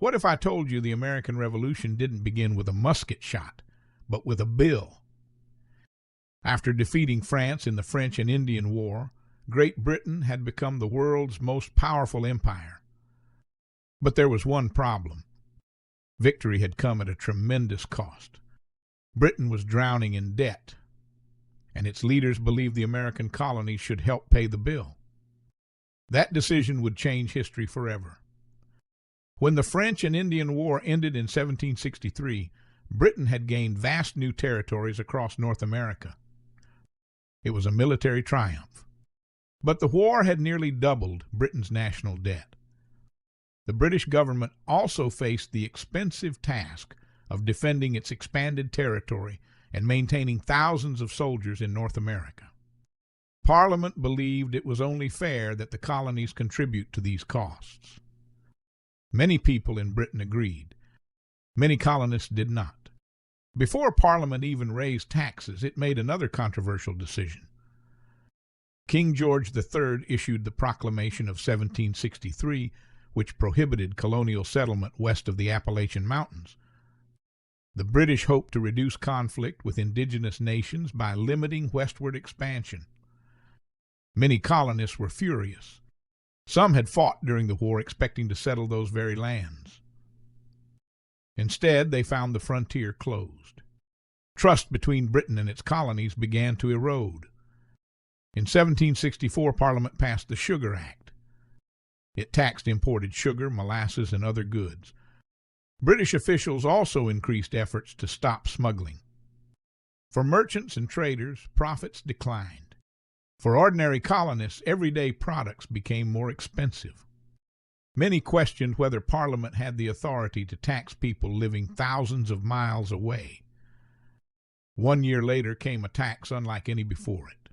What if I told you the American Revolution didn't begin with a musket shot, but with a bill? After defeating France in the French and Indian War, Great Britain had become the world's most powerful empire. But there was one problem. Victory had come at a tremendous cost. Britain was drowning in debt, and its leaders believed the American colonies should help pay the bill. That decision would change history forever. When the French and Indian War ended in 1763, Britain had gained vast new territories across North America. It was a military triumph. But the war had nearly doubled Britain's national debt. The British government also faced the expensive task of defending its expanded territory and maintaining thousands of soldiers in North America. Parliament believed it was only fair that the colonies contribute to these costs. Many people in Britain agreed. Many colonists did not. Before Parliament even raised taxes, it made another controversial decision. King George III issued the Proclamation of 1763, which prohibited colonial settlement west of the Appalachian Mountains. The British hoped to reduce conflict with indigenous nations by limiting westward expansion. Many colonists were furious. Some had fought during the war expecting to settle those very lands. Instead, they found the frontier closed. Trust between Britain and its colonies began to erode. In 1764, Parliament passed the Sugar Act. It taxed imported sugar, molasses, and other goods. British officials also increased efforts to stop smuggling. For merchants and traders, profits declined. For ordinary colonists, everyday products became more expensive. Many questioned whether Parliament had the authority to tax people living thousands of miles away. 1 year later came a tax unlike any before it.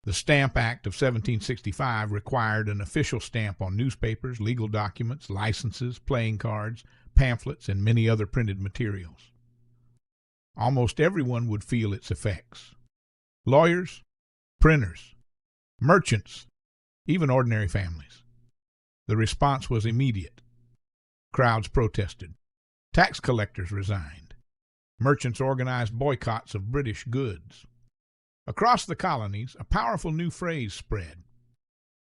The Stamp Act of 1765 required an official stamp on newspapers, legal documents, licenses, playing cards, pamphlets, and many other printed materials. Almost everyone would feel its effects. Lawyers, printers, merchants, even ordinary families. The response was immediate. Crowds protested. Tax collectors resigned. Merchants organized boycotts of British goods. Across the colonies, a powerful new phrase spread: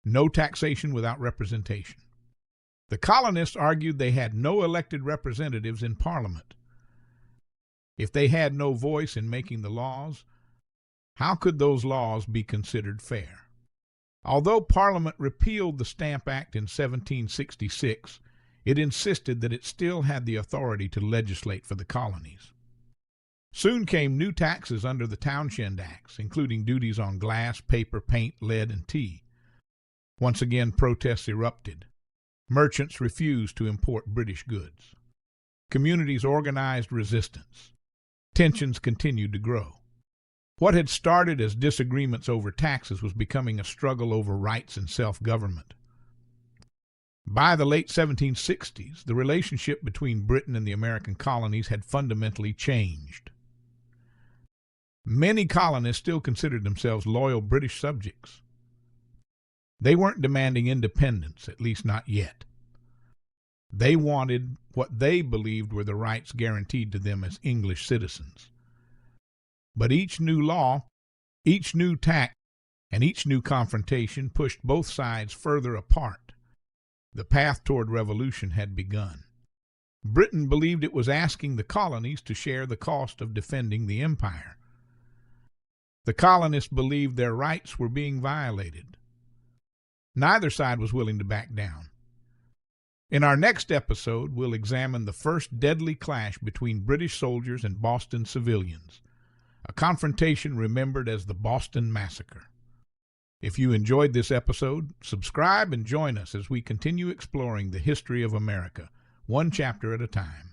no taxation without representation. The colonists argued they had no elected representatives in Parliament. If they had no voice in making the laws, how could those laws be considered fair? Although Parliament repealed the Stamp Act in 1766, it insisted that it still had the authority to legislate for the colonies. Soon came new taxes under the Townshend Acts, including duties on glass, paper, paint, lead, and tea. Once again, protests erupted. Merchants refused to import British goods. Communities organized resistance. Tensions continued to grow. What had started as disagreements over taxes was becoming a struggle over rights and self-government. By the late 1760s, the relationship between Britain and the American colonies had fundamentally changed. Many colonists still considered themselves loyal British subjects. They weren't demanding independence, at least not yet. They wanted what they believed were the rights guaranteed to them as English citizens. But each new law, each new tax, and each new confrontation pushed both sides further apart. The path toward revolution had begun. Britain believed it was asking the colonies to share the cost of defending the empire. The colonists believed their rights were being violated. Neither side was willing to back down. In our next episode, we'll examine the first deadly clash between British soldiers and Boston civilians, a confrontation remembered as the Boston Massacre. If you enjoyed this episode, subscribe and join us as we continue exploring the history of America, one chapter at a time.